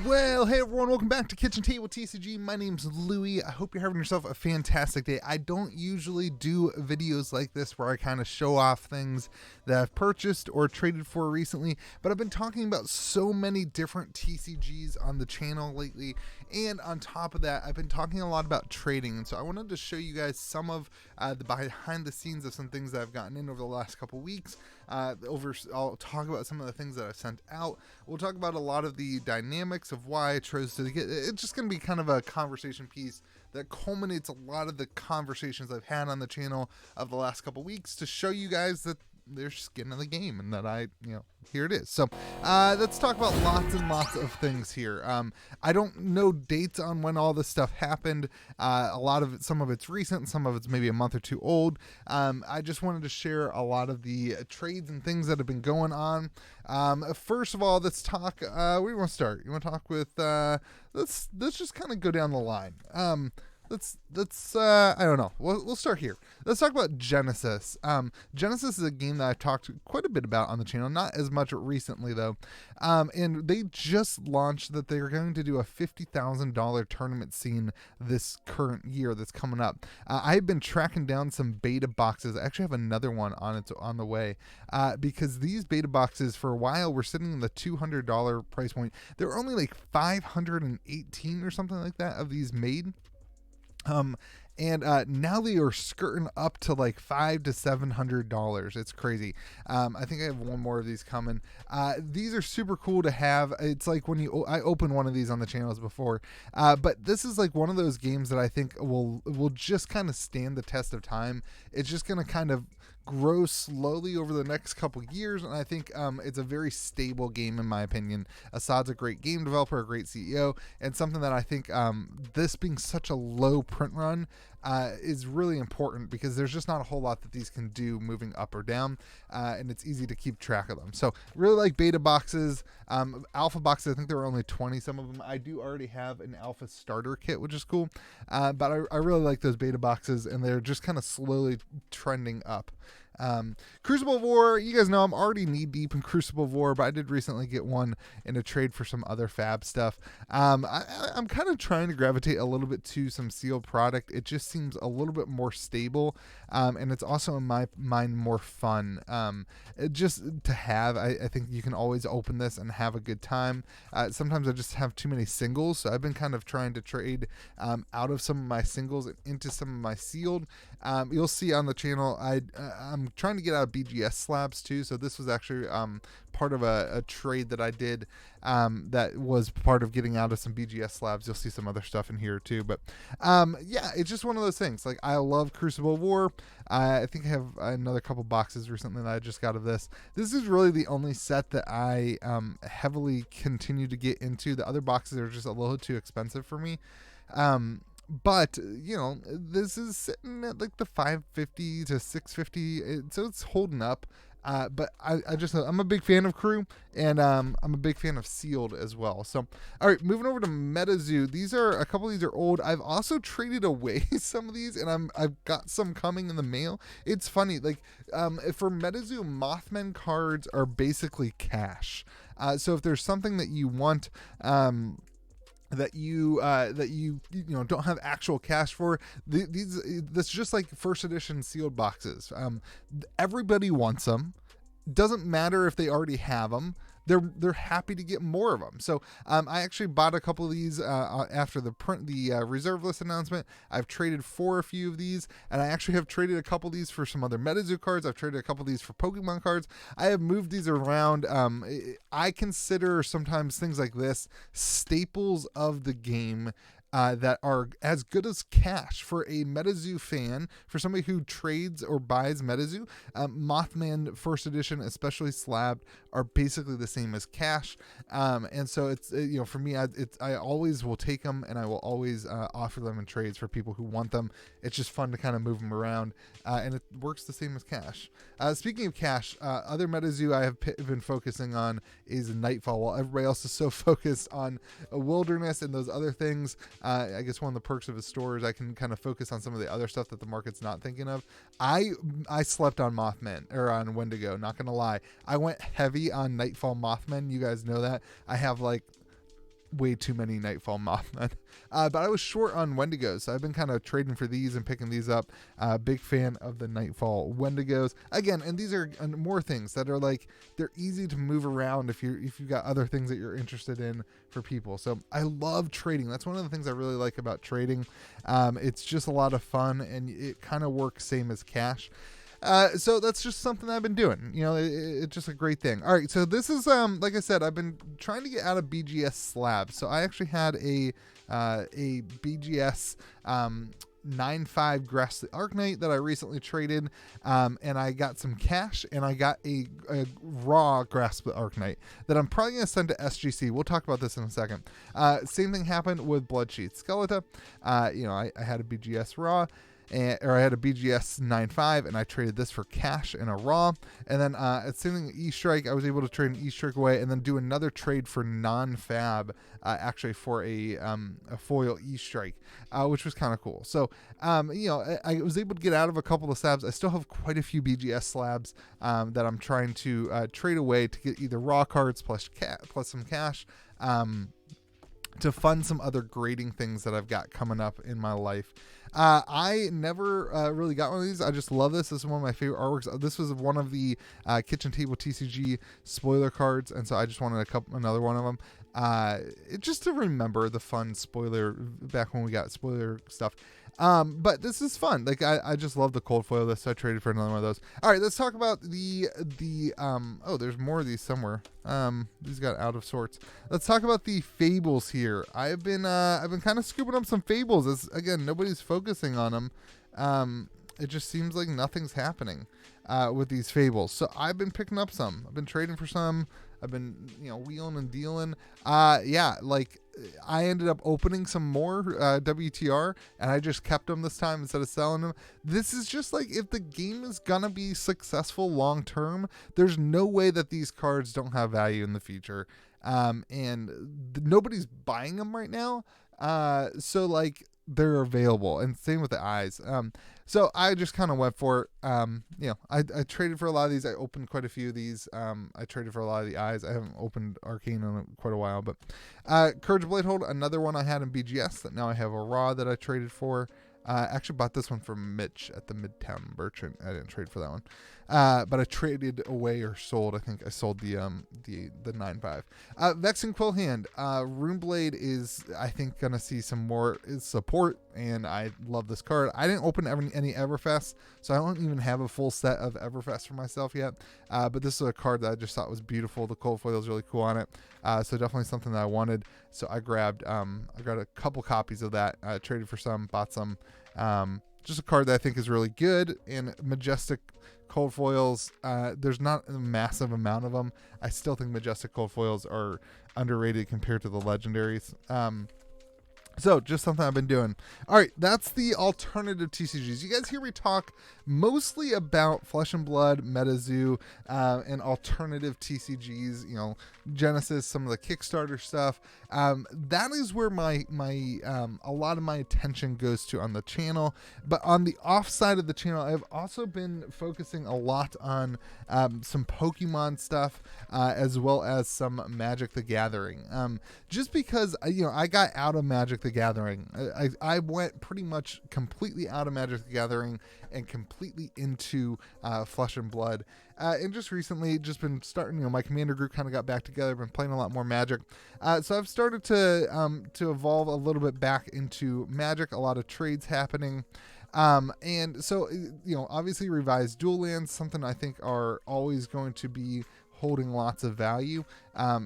Well, hey everyone, welcome back to Kitchen Table TCG. My name's Louie. I hope you're having yourself a fantastic day. I don't usually do videos like this where I kind of show off things that I've purchased or traded for recently, but I've been talking about so many different TCGs on the channel lately, and on top of that, I've been talking a lot about trading, and so I wanted to show you guys some of the behind the scenes of some things that I've gotten in over the last couple weeks. I'll talk about some of the things that I've sent out. We'll talk about a lot of the dynamics of why I chose to get. It's just going to be kind of a conversation piece that culminates a lot of the conversations I've had on the channel of the last couple weeks to show you guys that there's skin in the game and that here it is. So let's talk about lots and lots of things here. I don't know dates on when all this stuff happened. Some of it's recent, some of it's maybe a month or two old. I just wanted to share a lot of the trades and things that have been going on. First of all, let's talk, where do you want to start? You want to talk with, let's just kind of go down the line. Let's I don't know. We'll start here. Let's talk about Genesis. Genesis is a game that I've talked quite a bit about on the channel, not as much recently though. And they just launched that they're going to do a $50,000 tournament scene this current year that's coming up. I've been tracking down some beta boxes. I actually have another one on the way, because these beta boxes for a while were sitting in the $200 price point. There were only like 518 or something like that of these made. Now they are skirting up to like $500 to $700. It's crazy. I think I have one more of these coming. These are super cool to have. It's like when I opened one of these on the channels before, but this is like one of those games that I think will just kind of stand the test of time. It's just going to kind of grow slowly over the next couple years, and I think it's a very stable game in my opinion. Assad's a great game developer, a great CEO, and something that I think this being such a low print run is really important because there's just not a whole lot that these can do moving up or down, and it's easy to keep track of them. So really like beta boxes. Alpha boxes, I think there were only 20 some of them. I do already have an alpha starter kit, which is cool, but I really like those beta boxes, and they're just kind of slowly trending up. Crucible of War, you guys know I'm already knee deep in Crucible of War, but I did recently get one in a trade for some other fab stuff. I'm kind of trying to gravitate a little bit to some sealed product. It just seems a little bit more stable, and it's also in my mind more fun. Just to have, I think you can always open this and have a good time. Sometimes I just have too many singles, so I've been kind of trying to trade out of some of my singles and into some of my sealed. You'll see on the channel, I'm trying to get out of BGS slabs too, so this was actually part of a trade that I did that was part of getting out of some BGS slabs. You'll see some other stuff in here too, but yeah, it's just one of those things. Like, I love Crucible War. I think I have another couple boxes recently that I just got of this. This is really the only set that I heavily continue to get into. The other boxes are just a little too expensive for me. But this is sitting at like the 550 to 650, so it's holding up. But I'm a big fan of Crew, and I'm a big fan of Sealed as well. So, all right, moving over to Metazoo. A couple of these are old. I've also traded away some of these, and I've got some coming in the mail. It's funny, like for Metazoo, Mothman cards are basically cash. So if there's something that you want, that you don't have actual cash for, that's just like first edition sealed boxes. Everybody wants them. Doesn't matter if they already have them. They're happy to get more of them. So I actually bought a couple of these after the reserve list announcement. I've traded for a few of these, and I actually have traded a couple of these for some other Metazoo cards. I've traded a couple of these for Pokemon cards. I have moved these around. I consider sometimes things like this staples of the game, that are as good as cash for a Metazoo fan, for somebody who trades or buys Metazoo. Mothman first edition, especially slabbed, are basically the same as cash, and so it's for me, I always will take them, and I will always offer them in trades for people who want them. It's just fun to kind of move them around, and it works the same as cash. Speaking of cash, other Metazoo I have been focusing on is Nightfall. While everybody else is so focused on Wilderness and those other things, I guess one of the perks of his store is I can kind of focus on some of the other stuff that the market's not thinking of. I slept on Mothman, or on Wendigo, not gonna lie. I went heavy on Nightfall Mothman. You guys know that. I have like way too many Nightfall Mothmen. But I was short on Wendigos, so I've been kind of trading for these and picking these up. Big fan of the Nightfall Wendigos. Again, and these are more things that are like, they're easy to move around if you've got other things that you're interested in for people. So I love trading. That's one of the things I really like about trading. It's just a lot of fun, and it kind of works same as cash. So that's just something I've been doing. It's just a great thing. All right, so this is like I said, I've been trying to get out of BGS slabs. So I actually had a BGS 9/5 Grass Arknight that I recently traded, and I got some cash, and I got a raw Grasp the Arknight that I'm probably going to send to SGC. We'll talk about this in a second. Same thing happened with Bloodsheath Skeleton. I had a BGS raw, or I had a BGS 9/5, and I traded this for cash and a raw. And then at same thing, E-Strike, I was able to trade an E-Strike away and then do another trade for non-fab, actually for a foil E-Strike, which was kind of cool. So, I was able to get out of a couple of slabs. I still have quite a few BGS slabs that I'm trying to trade away to get either raw cards plus some cash, to fund some other grading things that I've got coming up in my life. I never really got one of these. I just love this. This is one of my favorite artworks. This was one of the Kitchen Table TCG spoiler cards, and so I just wanted another one of them. Just to remember the fun spoiler back when we got spoiler stuff. But this is fun. Like I just love the cold foil this, so I traded for another one of those. All right, let's talk about the there's more of these somewhere. These got out of sorts. Let's talk about the fables here. I've been kind of scooping up some fables. As again, nobody's focusing on them. It just seems like nothing's happening with these fables. So I've been picking up some. I've been trading for some. I've been, wheeling and dealing. I ended up opening some more WTR, and I just kept them this time instead of selling them. This is just like, if the game is gonna be successful long term, there's no way that these cards don't have value in the future. And nobody's buying them right now. So like, they're available, and same with the eyes. So I just kind of went for it. I traded for a lot of these. I opened quite a few of these. I traded for a lot of the eyes. I haven't opened Arcane in quite a while, but Courage Bladehold, another one I had in BGS that now I have a raw that I traded for. I actually bought this one from Mitch at the Midtown Merchant. I didn't trade for that one. But I traded away or sold. I think I sold the 9/5. Vexing Quill Hand. Runeblade is, I think, going to see some more support, and I love this card. I didn't open any Everfest, so I don't even have a full set of Everfest for myself yet. But this is a card that I just thought was beautiful. The cold foil is really cool on it. So definitely something that I wanted. So I got a couple copies of that. I traded for some, bought some. Just a card that I think is really good. And Majestic cold foils, there's not a massive amount of them. I still think Majestic cold foils are underrated compared to the legendaries. So just something I've been doing. All right, that's the alternative TCGs. You guys hear me talk mostly about Flesh and Blood, Metazoo, and alternative TCGs. Genesis, some of the Kickstarter stuff. That is where my a lot of my attention goes to on the channel. But on the off side of the channel, I've also been focusing a lot on some Pokemon stuff, as well as some Magic the Gathering. Just because I got out of Magic the Gathering. I went pretty much completely out of Magic the Gathering and completely into Flesh and Blood. And just recently, just been starting, my commander group kind of got back together, been playing a lot more Magic. So I've started to evolve a little bit back into Magic, a lot of trades happening. And so, obviously revised dual lands, something I think are always going to be holding lots of value,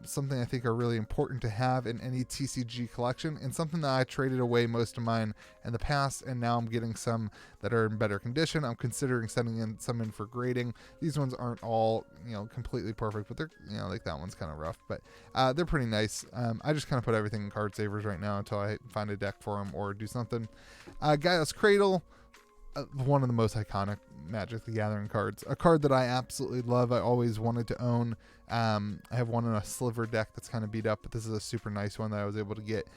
something I think are really important to have in any TCG collection, and something that I traded away most of mine in the past, and now I'm getting some that are in better condition. I'm considering sending some in for grading. These ones aren't all completely perfect, but they're like that one's kind of rough, but they're pretty nice. I just kind of put everything in card savers right now until I find a deck for them or do something. Gaia's Cradle, one of the most iconic Magic the Gathering cards. A card that I absolutely love. I always wanted to own. I have one in a sliver deck that's kind of beat up, but this is a super nice one that I was able to get,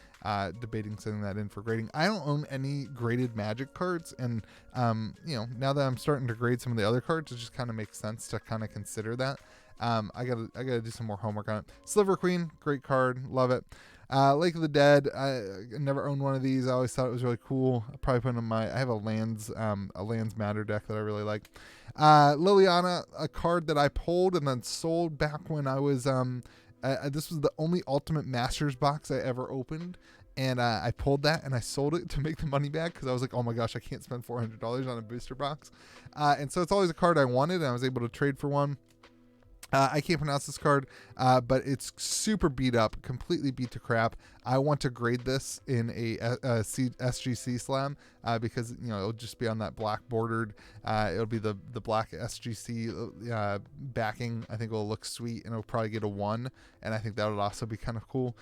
debating sending that in for grading. I don't own any graded Magic cards, and now that I'm starting to grade some of the other cards, it just kind of makes sense to kind of consider that. I gotta do some more homework on it. Sliver Queen, great card, love it. Lake of the Dead. I never owned one of these. I always thought it was really cool. I'll probably put in I have a Lands Matter deck that I really like. Liliana, a card that I pulled and then sold back when I was this was the only Ultimate Masters box I ever opened. And I pulled that and I sold it to make the money back because I was like, oh my gosh, I can't spend $400 on a booster box. And so it's always a card I wanted, and I was able to trade for one. I can't pronounce this card, but it's super beat up, completely beat to crap. I want to grade this in a SGC slam because it'll just be on that black bordered. It'll be the black SGC backing. I think it'll look sweet, and it'll probably get a 1, and I think that would also be kind of cool.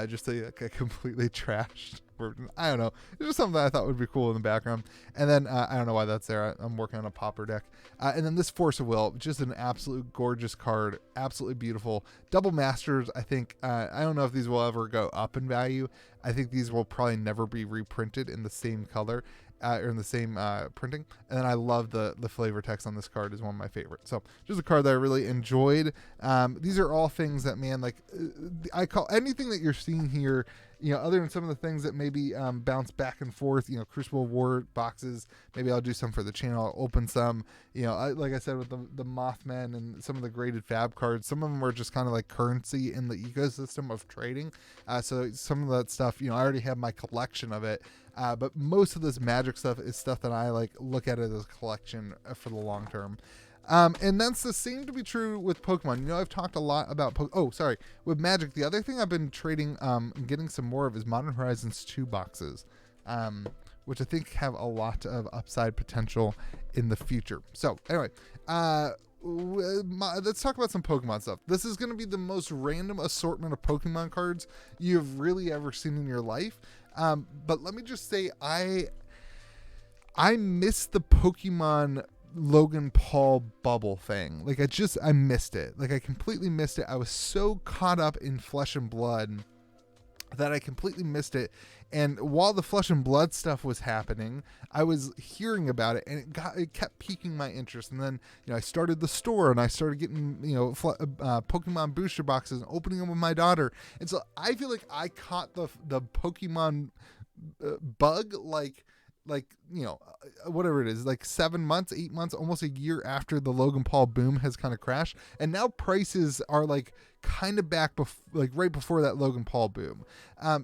Just a completely trashed version. I don't know. It's just something that I thought would be cool in the background. And then I don't know why that's there. I'm working on a popper deck. And then this Force of Will, just an absolute gorgeous card. Absolutely beautiful. Double Masters, I think. I don't know if these will ever go up in value. I think these will probably never be reprinted in the same color. Or in the same printing. And then I love the flavor text on this card is one of my favorites. So just a card that I really enjoyed. These are all things that, man, like I call anything that you're seeing here, other than some of the things that maybe bounce back and forth, Crucible War boxes, maybe I'll do some for the channel. I'll open some, like I said, with the Mothmen and some of the graded fab cards, some of them are just kind of like currency in the ecosystem of trading. So some of that stuff, I already have my collection of it. But most of this Magic stuff is stuff that I like look at it as a collection for the long term. And that's the same to be true with Pokemon. I've talked a lot about with Magic. The other thing I've been trading and getting some more of is Modern Horizons 2 boxes, which I think have a lot of upside potential in the future. So anyway, let's talk about some Pokemon stuff. This is going to be the most random assortment of Pokemon cards you've really ever seen in your life. But let me just say, I missed the Pokemon Logan Paul bubble thing. Like I missed it. Like I completely missed it. I was so caught up in Flesh and Blood that I completely missed it. And while the Flesh and Blood stuff was happening, I was hearing about it, and it kept piquing my interest. And then I started the store, and I started getting Pokemon booster boxes and opening them with my daughter. And so I feel like I caught the Pokemon bug whatever it is, like 7 months, 8 months, almost a year after the Logan Paul boom has kind of crashed. And now prices are like kind of back right before that Logan Paul boom.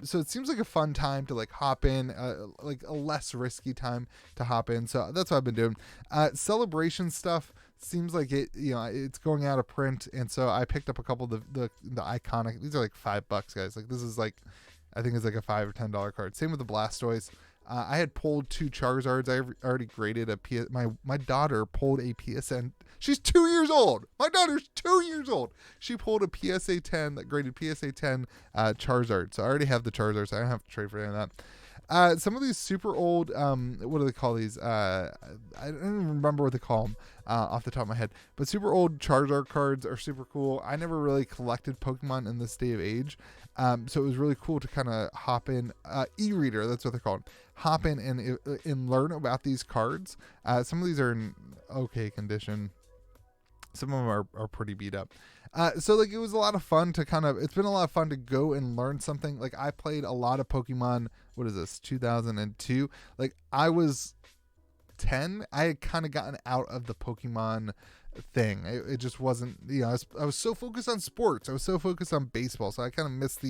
So it seems like a fun time to like hop in, like a less risky time to hop in. So that's what I've been doing. Celebration stuff seems like it's going out of print. And so I picked up a couple of the iconic, these are like $5, guys. Like this is like, I think it's like a $5 or $10 card. Same with the Blastoise. I had pulled 2 Charizards. I already graded my daughter pulled a PSN. She's 2 years old. My daughter's 2 years old. She pulled a PSA 10 that graded PSA 10 Charizard. So I already have the Charizard, so I don't have to trade for any of that. Some of these super old, what do they call these? I don't even remember what they call them off the top of my head. But super old Charizard cards are super cool. I never really collected Pokemon in this day of age. So it was really cool to kind of hop in. E-reader, that's what they're called. Hop in and learn about these cards. Some of these are in okay condition. Some of them are pretty beat up. So like it was a lot of fun to it's been a lot of fun to go and learn something. Like I played a lot of Pokemon, what is this, 2002? Like I was 10. I had kind of gotten out of the Pokemon thing. It just wasn't, I was so focused on sports. I was so focused on baseball. So I kind of missed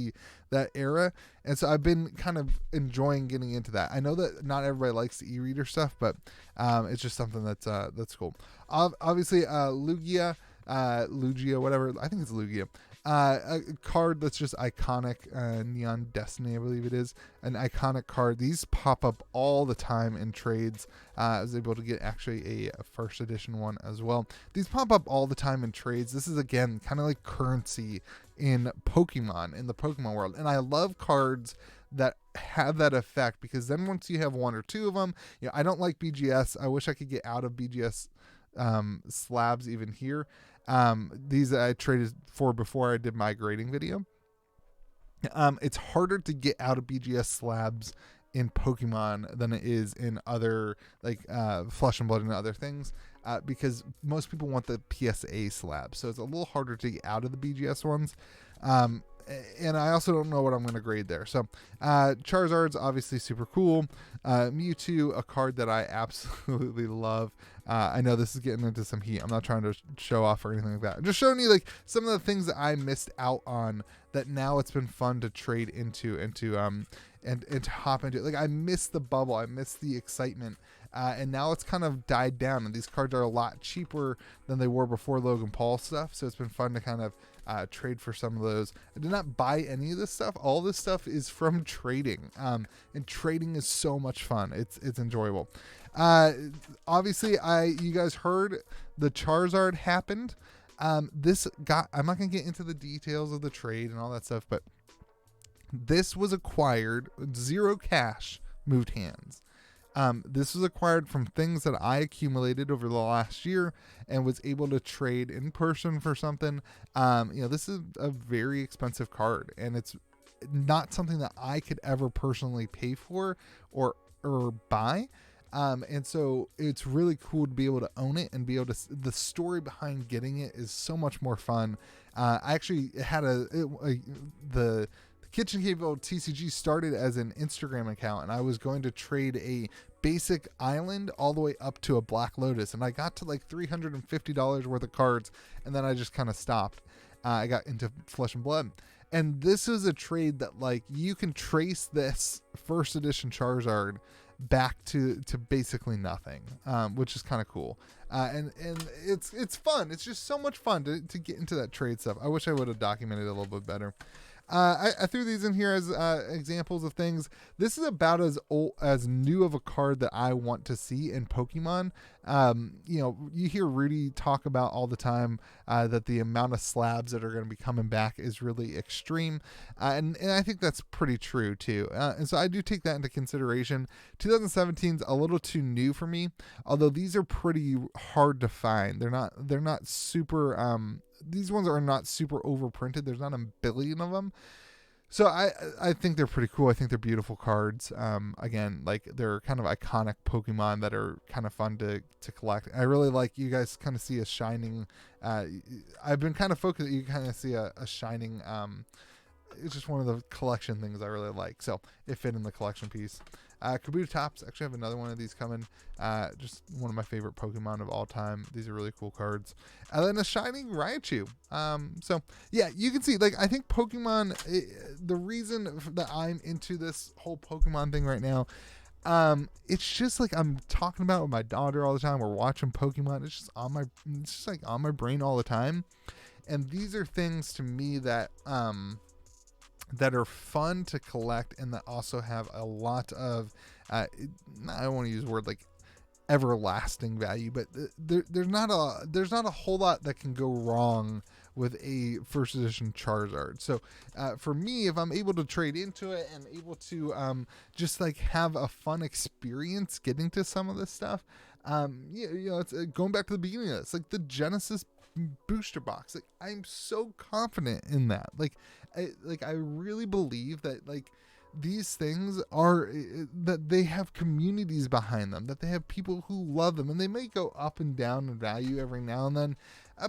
that era. And so I've been kind of enjoying getting into that. I know that not everybody likes the e-reader stuff, but it's just something that's cool. Obviously, Lugia, whatever. I think it's Lugia. A card that's just iconic, Neon Destiny, I believe it is, an iconic card. These pop up all the time in trades. I was able to get actually a first edition one as well. These pop up all the time in trades. This is, again, kind of like currency in Pokemon, in the Pokemon world. And I love cards that have that effect, because then once you have 1 or 2 of them, I don't like BGS. I wish I could get out of BGS slabs even here. These I traded for before I did my grading video. It's harder to get out of BGS slabs in Pokemon than it is in other Flesh and Blood and other things, because most people want the PSA slabs, so it's a little harder to get out of the BGS ones. and I also don't know what I'm going to grade there. So Charizard's obviously super cool. Mewtwo, a card that I absolutely love. I know this is getting into some heat. I'm not trying to show off or anything like that. I'm just showing you like some of the things that I missed out on that now it's been fun to trade into and to hop into. Like I missed the bubble. I missed the excitement. And now it's kind of died down, and these cards are a lot cheaper than they were before Logan Paul stuff. So it's been fun to kind of trade for some of those. I did not buy any of this stuff. All this stuff is from trading, and trading is so much fun. It's enjoyable. Obviously, you guys heard the Charizard happened. I'm not gonna get into the details of the trade and all that stuff, but this was acquired, 0 cash moved hands. This was acquired from things that I accumulated over the last year and was able to trade in person for something. This is a very expensive card, and it's not something that I could ever personally pay for or buy. And so it's really cool to be able to own it and be able to, the story behind getting it is so much more fun. I actually had the KitchenTableTCG started as an Instagram account, and I was going to trade a basic island all the way up to a Black Lotus, and I got to like $350 worth of cards, and then I just kind of stopped. I got into Flesh and Blood, and this is a trade that like you can trace this first edition Charizard back to basically nothing, which is kind of cool. And it's fun. It's just so much fun to get into that trade stuff. I wish I would have documented it a little bit better. I threw these in here as examples of things. This is about as new of a card that I want to see in Pokemon. You hear Rudy talk about all the time that the amount of slabs that are going to be coming back is really extreme. And I think that's pretty true too. And so I do take that into consideration. 2017 is a little too new for me, although these are pretty hard to find. They're not super, these ones are not super overprinted. There's not a billion of them. So I think they're pretty cool. I think they're beautiful cards. Again, like they're kind of iconic Pokemon that are kind of fun to collect. I really like, you guys kind of see a shining, I've been kind of focused, you kind of see a shining, it's just one of the collection things I really like. So it fit in the collection piece. Kabutops, actually have another one of these coming. Just one of my favorite Pokemon of all time. These are really cool cards. And then a shining Raichu. So yeah, you can see, like, I think Pokemon, the reason that I'm into this whole Pokemon thing right now, it's just like I'm talking about with my daughter all the time. We're watching Pokemon. It's just on my brain all the time. And these are things to me that are fun to collect and that also have a lot of I don't want to use the word like everlasting value, but there's not a whole lot that can go wrong with a first edition Charizard. So for me, if I'm able to trade into it and able to just like have a fun experience getting to some of this stuff, it's going back to the beginning of this, like the Genesis booster box. Like I'm so confident in that. I really believe that like these things are that they have communities behind them, that they have people who love them, and they may go up and down in value every now and then,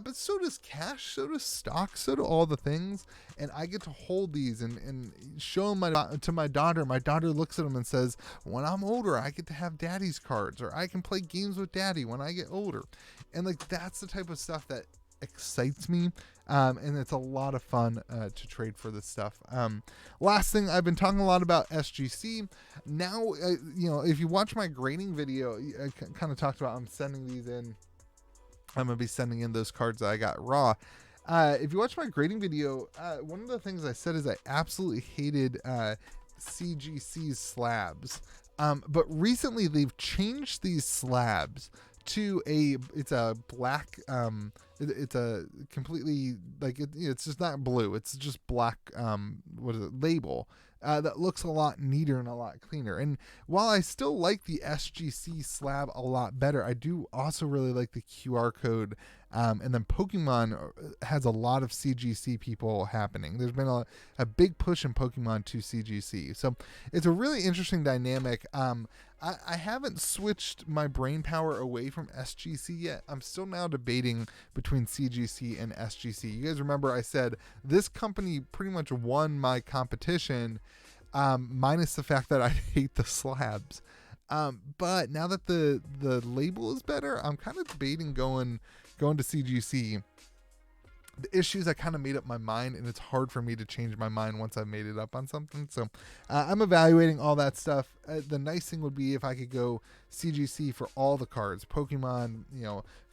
but so does cash, so does stock, so do all the things. And I get to hold these and show them to my daughter. My daughter looks at them and says, when I'm older, I get to have daddy's cards, or I can play games with daddy when I get older. And like that's the type of stuff that excites me, and it's a lot of fun to trade for this stuff. Last thing, I've been talking a lot about SGC. Now, if you watch my grading video, I kind of talked about I'm sending these in. I'm going to be sending in those cards that I got raw. If you watch my grading video, one of the things I said is I absolutely hated CGC's slabs. But recently they've changed these slabs to it's a black, it's a completely, like, it's just not blue, it's just black, label, that looks a lot neater and a lot cleaner. And while I still like the SGC slab a lot better, I do also really like the QR code. And then Pokemon has a lot of CGC people happening. There's been a big push in Pokemon to CGC. So it's a really interesting dynamic. I haven't switched my brain power away from SGC yet. I'm still now debating between between CGC and SGC. You guys remember I said this company pretty much won my competition, minus the fact that I hate the slabs. But now that the label is better, I'm kind of debating going to CGC. The issue is I kind of made up my mind, and it's hard for me to change my mind once I've made it up on something. So I'm evaluating all that stuff. The nice thing would be if I could go CGC for all the cards, Pokemon,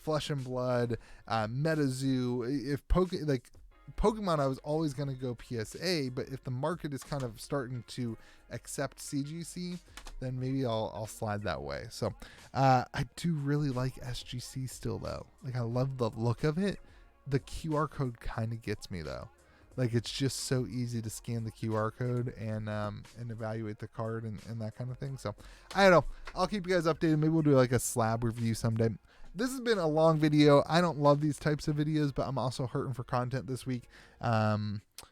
Flesh and Blood, Metazoo. If Pokemon, I was always going to go PSA, but if the market is kind of starting to accept CGC, then maybe I'll slide that way. So I do really like SGC still, though. Like, I love the look of it. The QR code kind of gets me, though. Like, it's just so easy to scan the QR code and evaluate the card and that kind of thing. So I don't know. I'll keep you guys updated. Maybe we'll do like a slab review someday. This has been a long video. I don't love these types of videos, but I'm also hurting for content this week.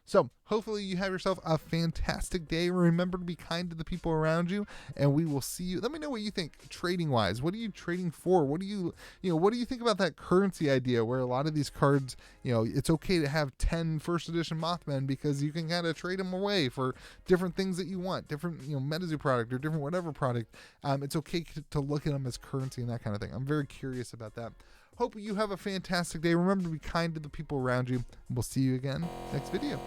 So hopefully you have yourself a fantastic day. Remember to be kind to the people around you, and we will see you. Let me know what you think trading wise. What are you trading for? What do you think about that currency idea where a lot of these cards, it's okay to have 10 first edition Mothmen because you can kind of trade them away for different things that you want, different, Metazoo product or different whatever product. It's okay to look at them as currency and that kind of thing. I'm very curious about that. Hope you have a fantastic day. Remember to be kind to the people around you. We'll see you again next video.